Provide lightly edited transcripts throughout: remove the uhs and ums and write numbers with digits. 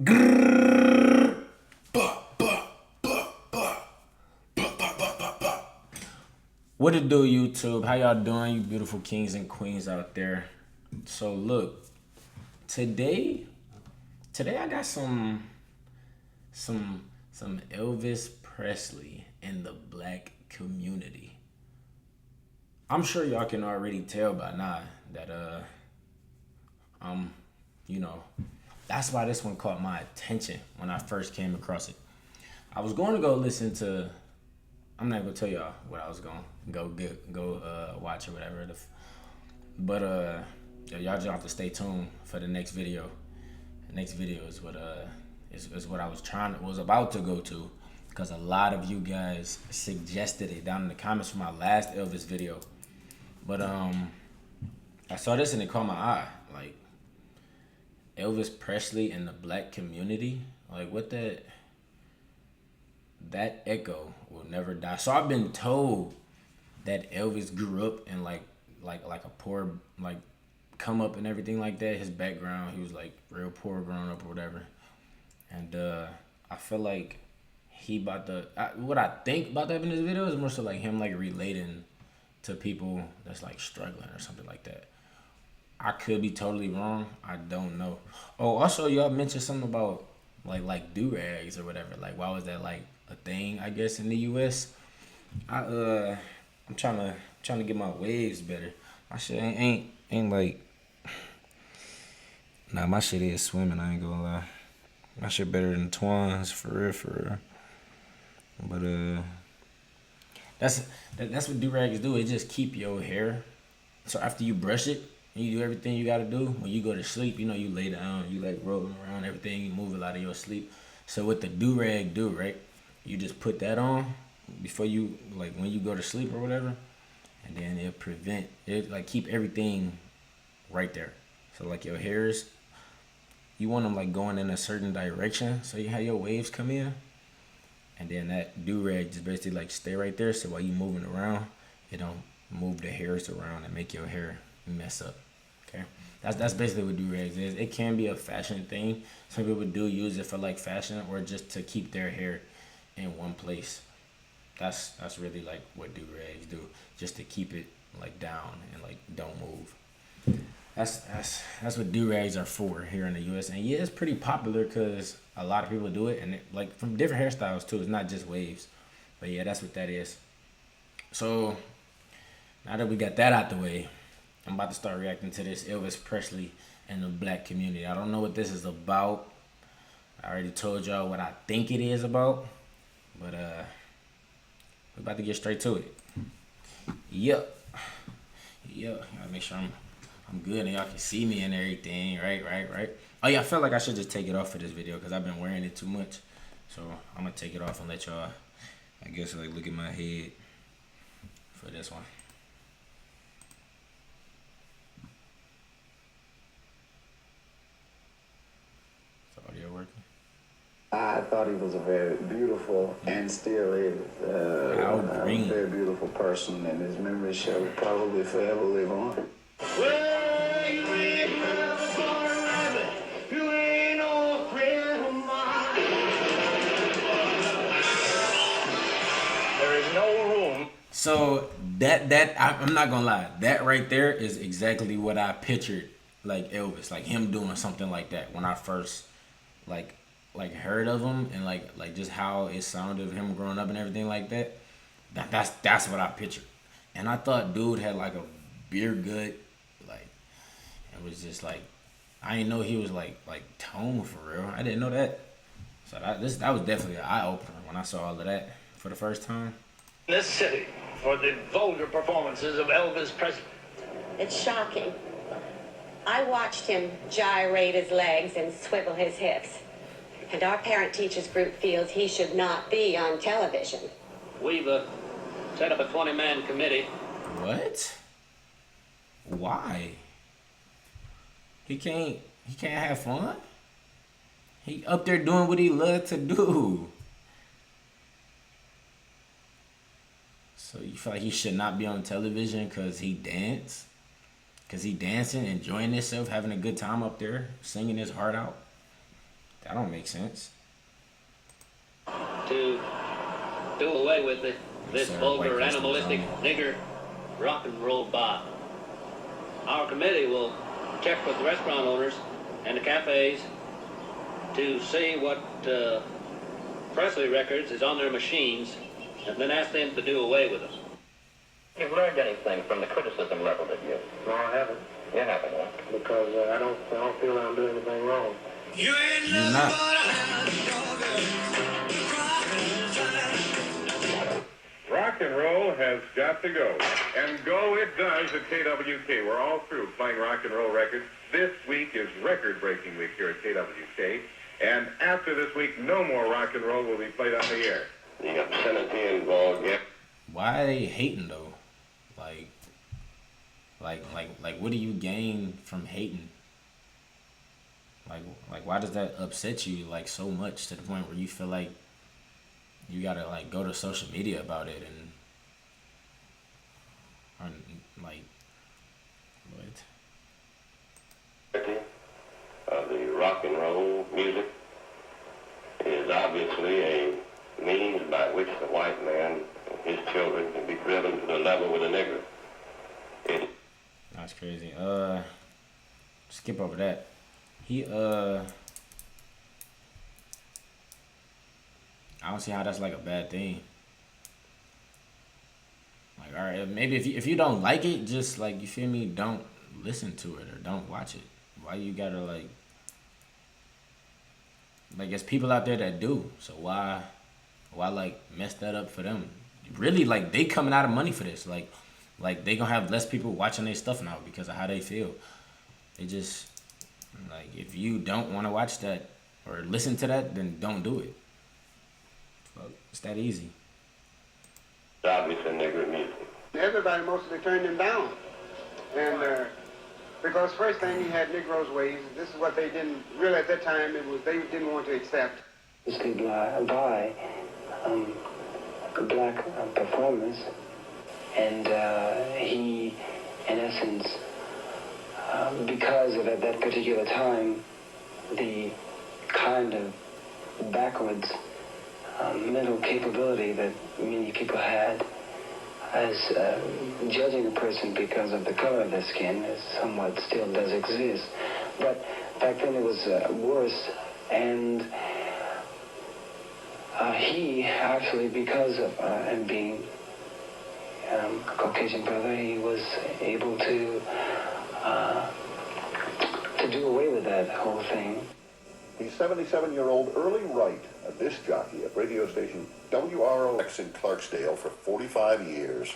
Grrrr. Bah, bah, bah, bah, bah, bah, bah, bah, bah. What it do, YouTube? How y'all doing, you beautiful kings and queens out there? So look, today, today I got some Elvis Presley in the black community. I'm sure y'all can already tell by now that um you know that's why this one caught my attention when I first came across it. I was going to go listen to. I'm not gonna tell y'all what I was going to go watch or whatever. But y'all just have to stay tuned for the next video. The next video is what I was about to go to, because a lot of you guys suggested it down in the comments for my last Elvis video. But I saw this and it caught my eye. Like, Elvis Presley in the black community, like what that echo will never die. So I've been told that Elvis grew up in like a poor, like, come up and everything like that. His background, he was like real poor growing up or whatever. And I feel like what I think about that in this video is more so like him like relating to people that's like struggling or something like that. I could be totally wrong. I don't know. Oh, also y'all mentioned something about like do-rags or whatever. Like, why was that like a thing, I guess, in the US? I'm trying to get my waves better. My shit ain't like, nah, my shit is swimming, I ain't gonna lie. My shit better than Twan's, for real, for real. But that's what do-rags do. It just keep your hair. So after you brush it and you do everything you gotta do, when you go to sleep, you know, you lay down, you like rolling around everything, you move a lot of your sleep. So what the do-rag do, right? You just put that on before you, like, when you go to sleep or whatever, and then it like keep everything right there. So like your hairs, you want them like going in a certain direction, so you have your waves come in, and then that do-rag just basically like stay right there, so while you moving around, it don't move the hairs around and make your hair mess up. Okay, that's basically what do-rags is. It can be a fashion thing. Some people do use it for like fashion or just to keep their hair in one place. That's really like what do-rags do, just to keep it like down and like don't move. That's what do-rags are for here in the US. And yeah, it's pretty popular because a lot of people do it, and like from different hairstyles too. It's not just waves. But yeah, that's what that is. So now that we got that out the way, I'm about to start reacting to this Elvis Presley and the black community. I don't know what this is about. I already told y'all what I think it is about. But we're about to get straight to it. Yep. Gotta make sure I'm good and y'all can see me and everything. Right. Oh yeah, I felt like I should just take it off for this video because I've been wearing it too much. So I'm gonna take it off and let y'all, I guess, like look at my head for this one. Is the audio working? I thought he was a very beautiful, and still is, a very beautiful person, and his memory shall probably forever live on. Well, you ain't never gonna rabbit. You ain't no friend of mine. There is no room. So I'm not gonna lie, that right there is exactly what I pictured, like Elvis, like him doing something like that when I first like heard of him, and like just how it sounded of him growing up and everything like that. That's what I pictured. And I thought dude had like a beer gut, like it was just like, I didn't know he was like tone for real. I didn't know that. So that was definitely an eye opener when I saw all of that for the first time. This city for the vulgar performances of Elvis Presley. It's shocking. I watched him gyrate his legs and swivel his hips. And our parent-teachers group feels he should not be on television. We've set up a 20-man committee. What? Why? He can't have fun? He up there doing what he loved to do. So you feel like he should not be on television because he dance? Because he dancing, enjoying himself, having a good time up there, singing his heart out? That don't make sense. To do away with this vulgar, animalistic, nigger rock and roll bop. Our committee will check with the restaurant owners and the cafes to see what Presley records is on their machines, and then ask them to do away with them. You've learned anything from the criticism leveled at you? No, I haven't. You haven't, huh? Because I don't feel I'm doing anything wrong. You ain't You're nothing not. but a hound dog. Rock and roll has got to go. And go it does at KWK. We're all through playing rock and roll records. This week is record-breaking week here at KWK. And after this week, no more rock and roll will be played on the air. The obscenity involved, yeah. Why are they hating though? Like, what do you gain from hating? Like, why does that upset you like so much to the point where you feel like you gotta like go to social media about it or like what? The rock and roll music is obviously a means by which the white man and his children can be driven to the level with a nigger. That's crazy. Skip over that. He I don't see how that's like a bad thing. Like, all right, maybe if you don't like it, just like, you feel me, don't listen to it or don't watch it. Why you gotta like there's people out there that do, so why like mess that up for them? Really, like, they coming out of money for this. Like they gonna have less people watching their stuff now because of how they feel. It just, like, if you don't want to watch that or listen to that, then don't do it. Well, it's that easy. Obviously nigger music. Everybody mostly turned him down. And because first thing he had Negroes' ways. This is what they didn't, really at that time, they didn't want to accept. This could buy black performance, and he, in essence, because of at that particular time, the kind of backwards mental capability that many people had as judging a person because of the color of their skin is somewhat still does exist. But back then it was worse, and he actually, because of him being a Caucasian brother, he was able to do away with that whole thing. He's 77-year-old Early Wright, a disc jockey at radio station WROX in Clarksdale for 45 years.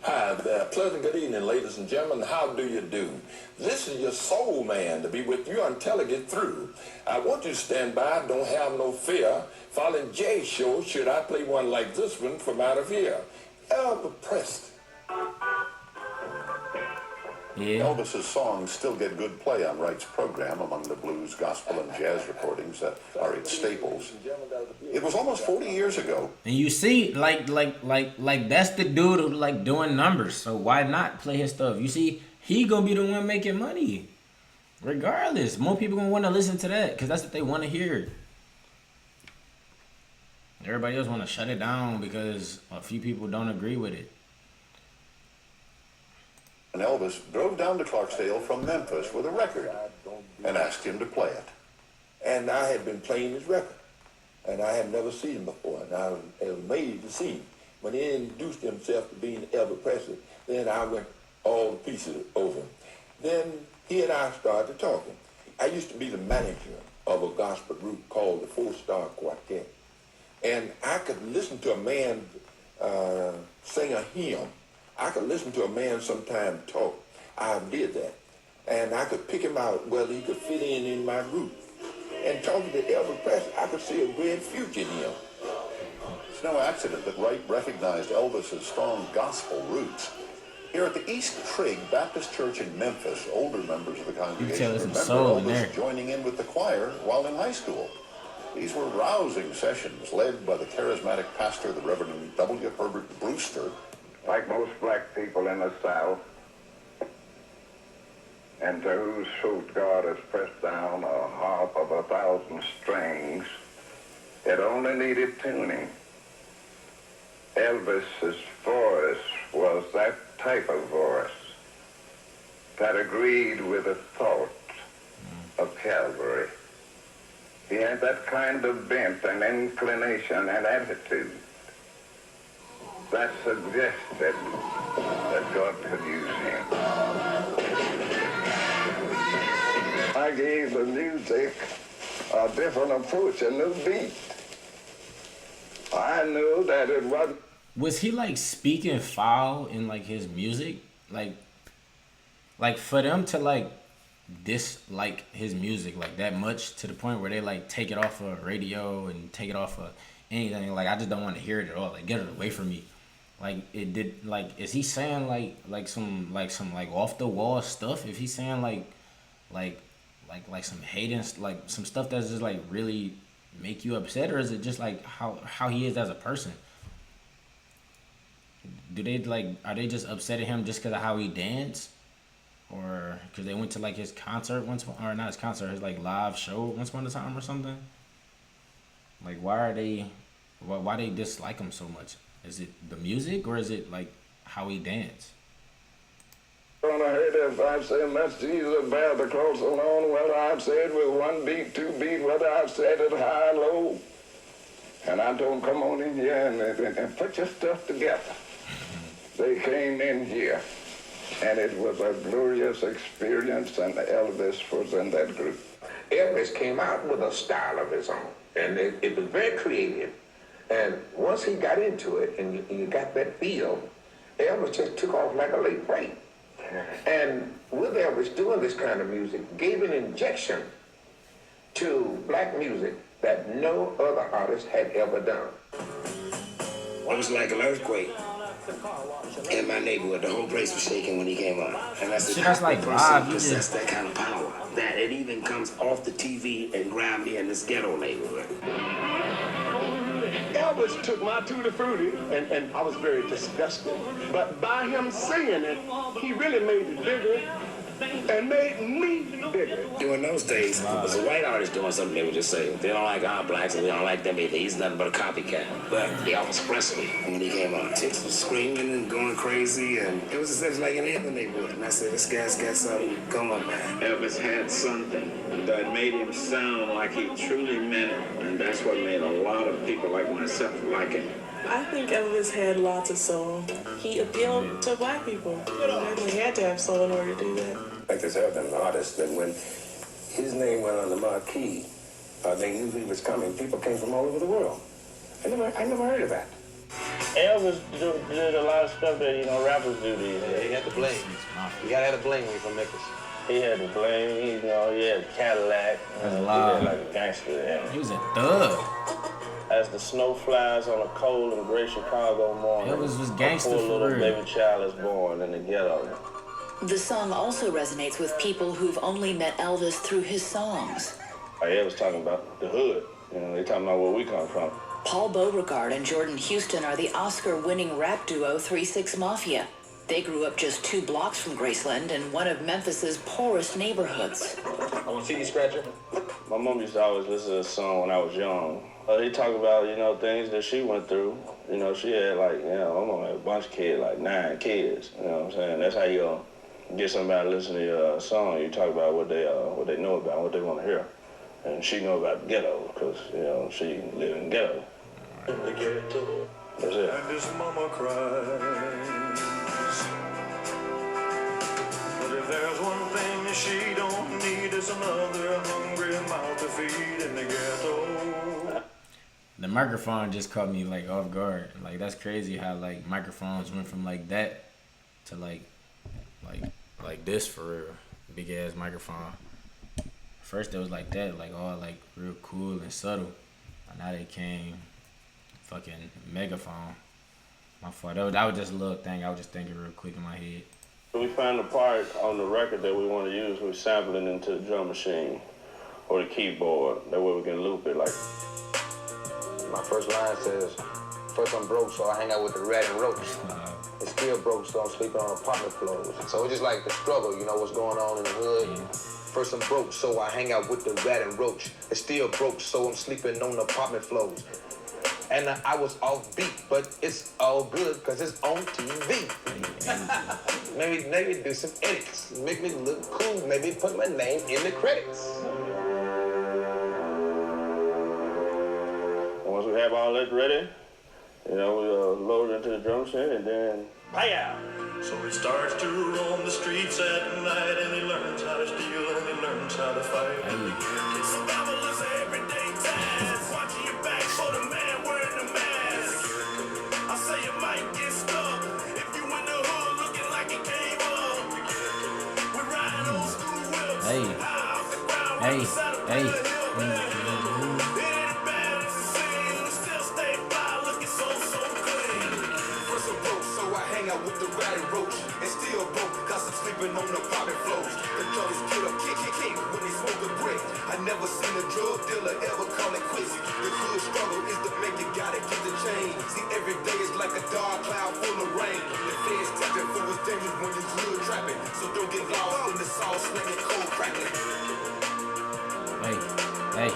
Hi there. Pleasant good evening, ladies and gentlemen. How do you do? This is your soul man to be with you until I get through. I want you to stand by. Don't have no fear. Following Jay's show, should I play one like this one from out of here? Elvis Presley. Yeah. Elvis's songs still get good play on Wright's program among the blues, gospel, and jazz recordings that are its staples. It was almost 40 years ago. And you see, like that's the dude who like doing numbers. So why not play his stuff? You see, he gonna be the one making money, regardless. More people gonna want to listen to that because that's what they want to hear. Everybody else want to shut it down because a few people don't agree with it. And Elvis drove down to Clarksdale from Memphis with a record and asked him to play it. And I had been playing his record, and I had never seen him before, and I was amazed to see him. When he introduced himself to being Elvis Presley, then I went all the pieces over. Then he and I started talking. I used to be the manager of a gospel group called the 4-Star Quartet, and I could listen to a man sing a hymn. I could listen to a man sometime talk. I did that. And I could pick him out whether he could fit in my group. And talking to Elvis Presley, I could see a great future in him. It's no accident that Wright recognized Elvis's strong gospel roots. Here at the East Trigg Baptist Church in Memphis, older members of the congregation remember Elvis joining in with the choir while in high school. These were rousing sessions led by the charismatic pastor, the Reverend W. Herbert Brewster. Like most black people in the South, and to whose throat God has pressed down a harp of 1,000 strings. It only needed tuning. Elvis's voice was that type of voice that agreed with the thought of Calvary. He had that kind of bent and inclination and attitude that suggested that God could use him. I gave the music a different approach, a new beat. I knew that it wasn't. Was he like speaking foul in like his music? Like for them to like dislike his music like that much to the point where they like take it off of radio and take it off of anything. Like I just don't want to hear it at all. Like get it away from me. Like it did. Like is he saying like some off the wall stuff? If he's saying like some hating, like some stuff that's just like really make you upset, or is it just like how he is as a person? Do they like, are they just upset at him just because of how he danced, or because they went to like his concert once, or not his concert, his like live show once upon a time or something? Like why they dislike him so much? Is it the music, or is it like how he danced? On a head, if I've said much Jesus bear the cross alone, whether I've said with one beat, two beat, whether I've said it high, low. And I told them, come on in here and put your stuff together. They came in here, and it was a glorious experience, and Elvis was in that group. Elvis came out with a style of his own, and it was very creative. And once he got into it, and you got that feel, Elvis just took off like a late freight. And with Elvis doing this kind of music, gave an injection to black music that no other artist had ever done. It was like an earthquake in my neighborhood. The whole place was shaking when he came on. And that's the type of person who possessed that kind of power, that it even comes off the TV and grabbed me in this ghetto neighborhood. Elvis took my Tutti Frutti, and I was very disgusted. But by him singing it, he really made it bigger and made me bigger. During those days, if it was a white artist doing something, they would just say, they don't like our blacks and we don't like them either. He's nothing but a copycat. But the Elvis Presley, when he came on, chicks was screaming and going crazy, and it was like in the other neighborhood. And I said, this guy's got something going, man. Elvis had something that made him sound like he truly meant it, and that's what made a lot of people like myself like him. I think Elvis had lots of soul. He appealed to black people. You definitely had to have soul in order to do that. Like this other artist, that when his name went on the marquee, they knew he was coming. People came from all over the world. I never heard of that. Elvis did a lot of stuff that, rappers do these days. Yeah, he had to bling. You gotta have to bling when you're from Memphis. He had to bling, he had a Cadillac. He had like a gangster. Yeah. He was a thug. As the snow flies on a cold and gray Chicago morning, Elvis was gangster a poor for little real. baby child is born in the ghetto. The song also resonates with people who've only met Elvis through his songs. Elvis talking about the hood. They talking about where we come from. Paul Beauregard and Jordan Houston are the Oscar-winning rap duo 3-6 Mafia. They grew up just 2 blocks from Graceland in one of Memphis's poorest neighborhoods. I want a CD scratcher. My mom used to always listen to this song when I was young. They talk about, things that she went through. She had my mom had a bunch of kids, like 9 kids. You know what I'm saying? That's how you get somebody to listen to your song. You talk about what they know about, what they want to hear. And she know about the ghetto, because, she lived in the ghetto. In the ghetto. That's it. And his mama cries. But if there's one thing she don't need, it's another hungry mouth to feed in the ghetto. The microphone just caught me like off guard. Like that's crazy how like microphones went from like that to like this for real. Big ass microphone. First it was like that, like all like real cool and subtle. And now they came fucking megaphone. My fault. That was just a little thing I was just thinking real quick in my head. We found a part on the record that we want to use. We sample it into the drum machine or the keyboard. That way we can loop it like. My first line says, first I'm broke, so I hang out with the rat and roach. It's still broke, so I'm sleeping on apartment floors. So it's just like the struggle, you know, what's going on in the hood. First I'm broke, so I hang out with the rat and roach. It's still broke, so I'm sleeping on apartment floors. And I was off beat, but it's all good because it's on TV. maybe do some edits, make me look cool, maybe put my name in the credits. Once we have all that ready, you know, we load it into the drum set and then Hiya! So he starts to roam the streets at night and he learns how to steal and he learns how to fight. Survival is an everyday task. Watching your back for the man wearing the mask. I say you might get stuck if you in the hood looking like you gave up. We ride old school whips. High off the ground with the saddle to the hill. With the rat and roach, and still broke, cause I'm sleeping on the apartment floors. The drugs get up, kick, when they smoke a brick. I never seen a drug dealer ever call it quits. The hood struggle is to make it, gotta get the change. See, every day is like a dark cloud full of rain. The feds tapping for what's dangerous when you hood trapping. So don't get lost in the sauce, slinging cold crackling. Hey.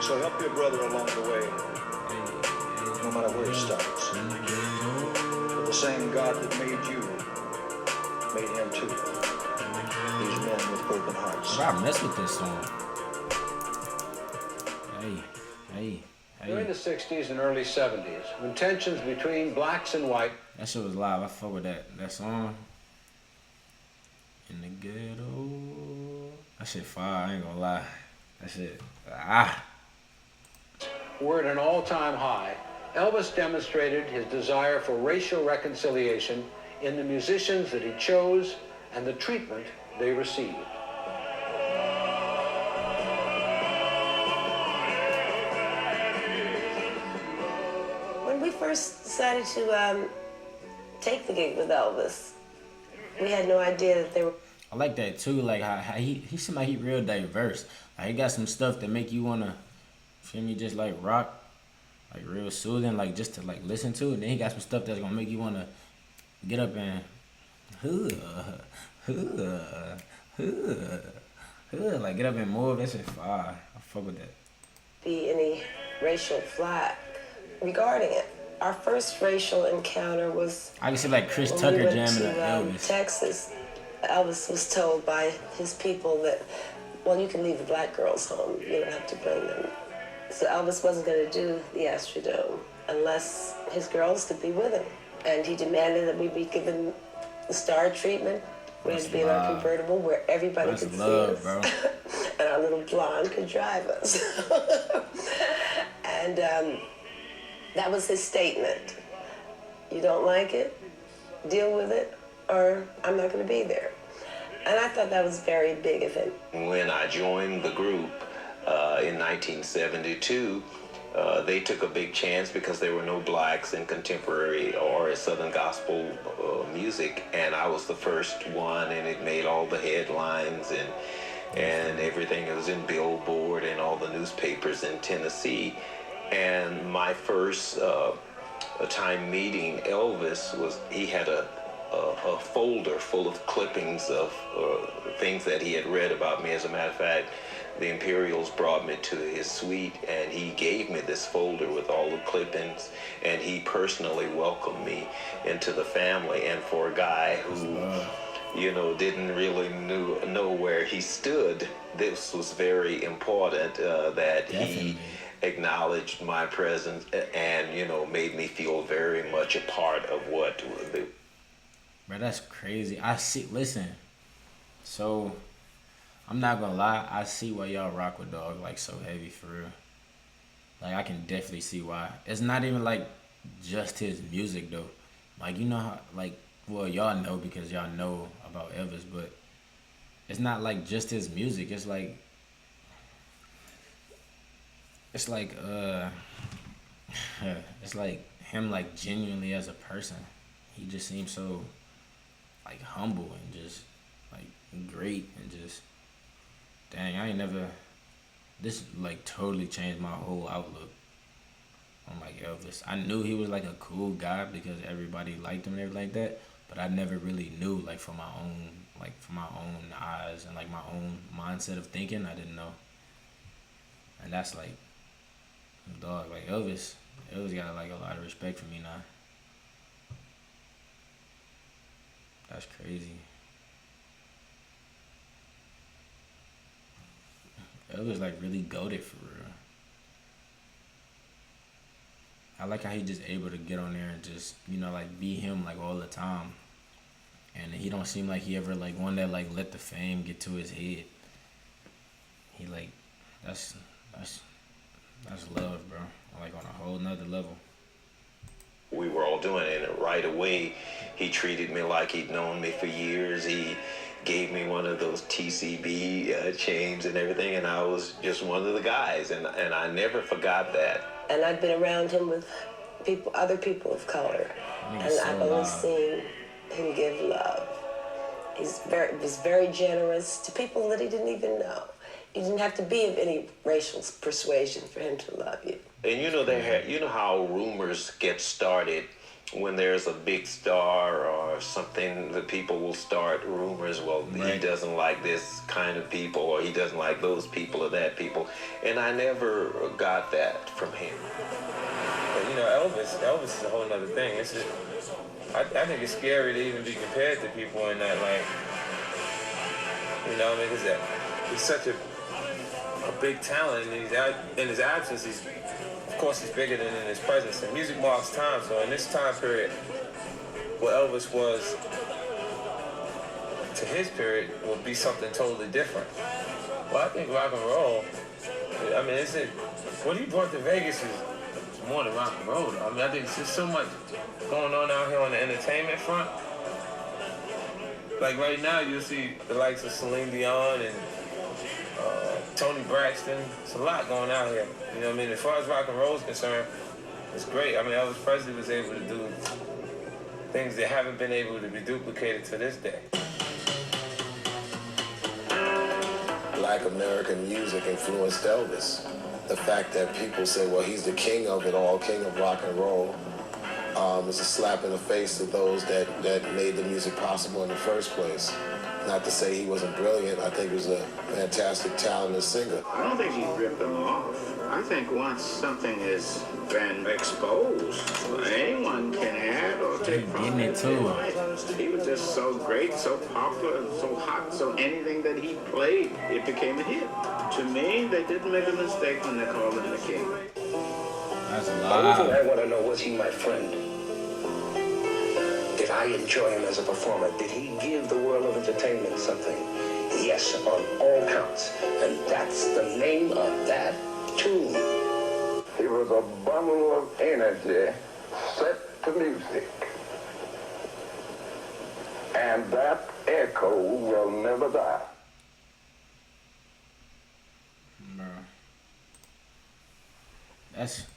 So help your brother along the way. No matter where it starts. But the same God that made you made him too. These men with broken hearts. I mess with this song. Hey. During the 60s and early 70s, when tensions between blacks and white. That shit was live. I fuck with that song. In the ghetto. That shit fire, I ain't gonna lie. That shit, Were at an all-time high. Elvis demonstrated his desire for racial reconciliation in the musicians that he chose and the treatment they received. When we first decided to take the gig with Elvis, we had no idea that they were... I like that too, like how he seemed like he real diverse. Like he got some stuff that make you wanna, feel me, just like rock. Like real soothing, like just to like listen to. And then he got some stuff that's gonna make you wanna get up and like get up and move. That shit fire. I fuck with that. Be any racial flack regarding it. Our first racial encounter was I can see like Chris when Tucker we went jamming to, at Elvis. Texas. Elvis was told by his people that, well, you can leave the black girls home. You don't have to bring them. So Elvis wasn't going to do the Astrodome unless his girls could be with him. And he demanded that we be given the star treatment. We had to be in our convertible where everybody could see us. Bro. And our little blonde could drive us. And that was his statement. You don't like it? Deal with it, or I'm not going to be there. And I thought that was very big of him. When I joined the group, in 1972, they took a big chance because there were no blacks in contemporary or Southern gospel music, and I was the first one, and it made all the headlines and everything. It was in Billboard and all the newspapers in Tennessee. And my first time meeting Elvis was, he had a folder full of clippings of things that he had read about me. As a matter of fact, the Imperials brought me to his suite, and he gave me this folder with all the clippings, and he personally welcomed me into the family. And for a guy who, you know, didn't really know where he stood, this was very important that he acknowledged my presence and, you know, made me feel very much a part of what the... Bro, that's crazy. Listen, so I'm not gonna lie, I see why y'all rock with Dog like so heavy, for real. Like, I can definitely see why. It's not even like just his music though. Like, you know how, like, well, y'all know because y'all know about Elvis, but it's not like just his music. It's like it's like him, like, genuinely as a person. He just seems so like humble and just like great, and just dang, I ain't never, this like totally changed my whole outlook on like Elvis. I knew he was like a cool guy because everybody liked him and everything like that, but I never really knew like from my own eyes and like my own mindset of thinking. I didn't know, and that's like, dog, like Elvis got like a lot of respect for me now. That's crazy. Elvis like really goated for real. I like how he just able to get on there and just, like be him like all the time. And he don't seem like he ever like one that like let the fame get to his head. He like that's love, bro. Like on a whole nother level. We were all doing it, and right away he treated me like he'd known me for years. He gave me one of those TCB chains and everything, and I was just one of the guys, and I never forgot that. And I've been around him with other people of color, and I've always seen him give love. He was very generous to people that he didn't even know. You didn't have to be of any racial persuasion for him to love you. And you know how rumors get started when there's a big star or something, the people will start rumors. Well, right. He doesn't like this kind of people, or he doesn't like those people or that people. And I never got that from him. But Elvis is a whole nother thing. It's just, I think it's scary to even be compared to people in that, like, because he's such a big talent, and in his absence, of course he's bigger than in his presence. And music marks time, so in this time period, what Elvis was to his period will be something totally different. Well, I think rock and roll, what he brought to Vegas is more than rock and roll. I think there's just so much going on out here on the entertainment front. Like right now, you'll see the likes of Celine Dion and Tony Braxton. It's a lot going out here. As far as rock and roll is concerned, it's great. Elvis Presley was able to do things that haven't been able to be duplicated to this day. Black American music influenced Elvis. The fact that people say, well, he's the king of it all, king of rock and roll, is a slap in the face to those that made the music possible in the first place. Not to say he wasn't brilliant. I think he was a fantastic, talented singer. I don't think he ripped them off. I think once something has been exposed, anyone can add or take from it. He was just so great, so popular, so hot, so anything that he played, it became a hit. To me, they didn't make a mistake when they called him the king. That's a lot. The only thing I want to know, was he my friend? Did I enjoy him as a performer? Did he give the world of entertainment something? Yes, on all counts. And that's the name of that tune. He was a bundle of energy set to music. And that echo will never die. Bro. That's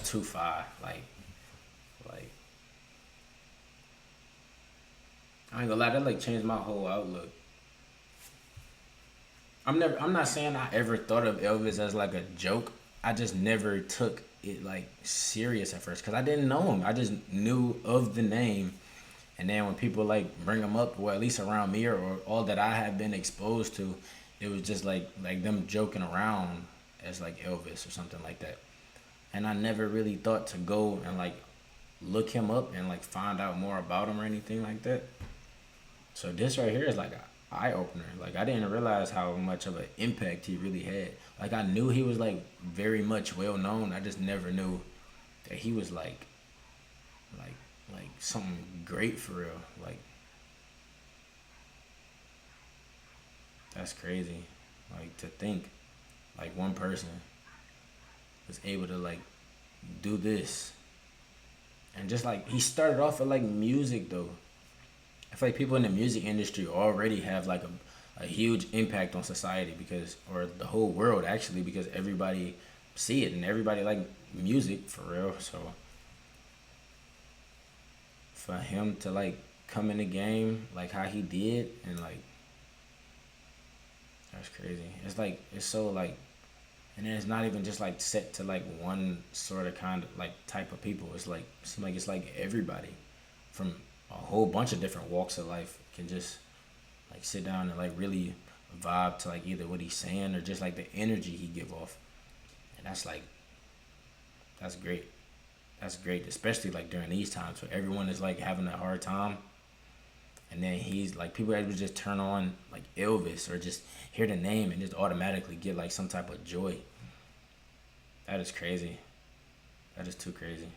too far. Like I ain't gonna lie, that like changed my whole outlook. I'm not saying I ever thought of Elvis as like a joke. I just never took it like serious at first because I didn't know him. I just knew of the name, and then when people like bring him up, or at least around me, or all that I had been exposed to, it was just like them joking around as like Elvis or something like that. And I never really thought to go and like look him up and like find out more about him or anything like that. So this right here is like an eye-opener. Like I didn't realize how much of an impact he really had. Like I knew he was like very much well known. I just never knew that he was like something great for real. Like that's crazy. Like to think like one person was able to like do this. And just like he started off with like music though. I feel like people in the music industry already have like a huge impact on society or the whole world actually, because everybody see it and everybody like music for real. So for him to like come in the game like how he did, and like that's crazy. It's like it's so like And then it's not even just like set to like one sort of kind of like type of people. It's like, it seems like it's like everybody from a whole bunch of different walks of life can just like sit down and like really vibe to like either what he's saying or just like the energy he give off. And that's like, that's great. That's great, especially like during these times where everyone is like having a hard time. And then he's like, people would just turn on like Elvis or just hear the name and just automatically get like some type of joy. That is crazy. That is too crazy.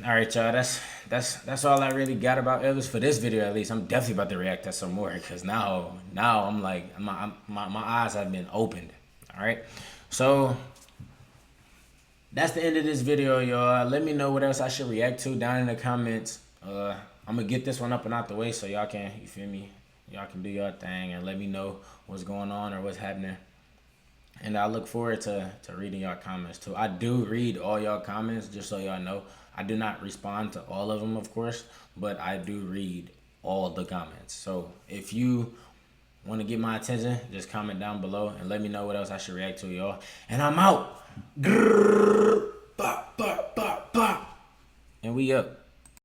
All right, y'all. That's all I really got about Elvis for this video. At least I'm definitely about to react to some more because now I'm like my eyes have been opened. All right, so that's the end of this video, y'all. Let me know what else I should react to down in the comments. I'm gonna get this one up and out the way so y'all can, you feel me? Y'all can do your thing and let me know what's going on or what's happening. And I look forward to reading y'all comments too. I do read all y'all comments, just so y'all know. I do not respond to all of them, of course, but I do read all the comments. So if you want to get my attention, just comment down below and let me know what else I should react to, y'all. And I'm out. And we up.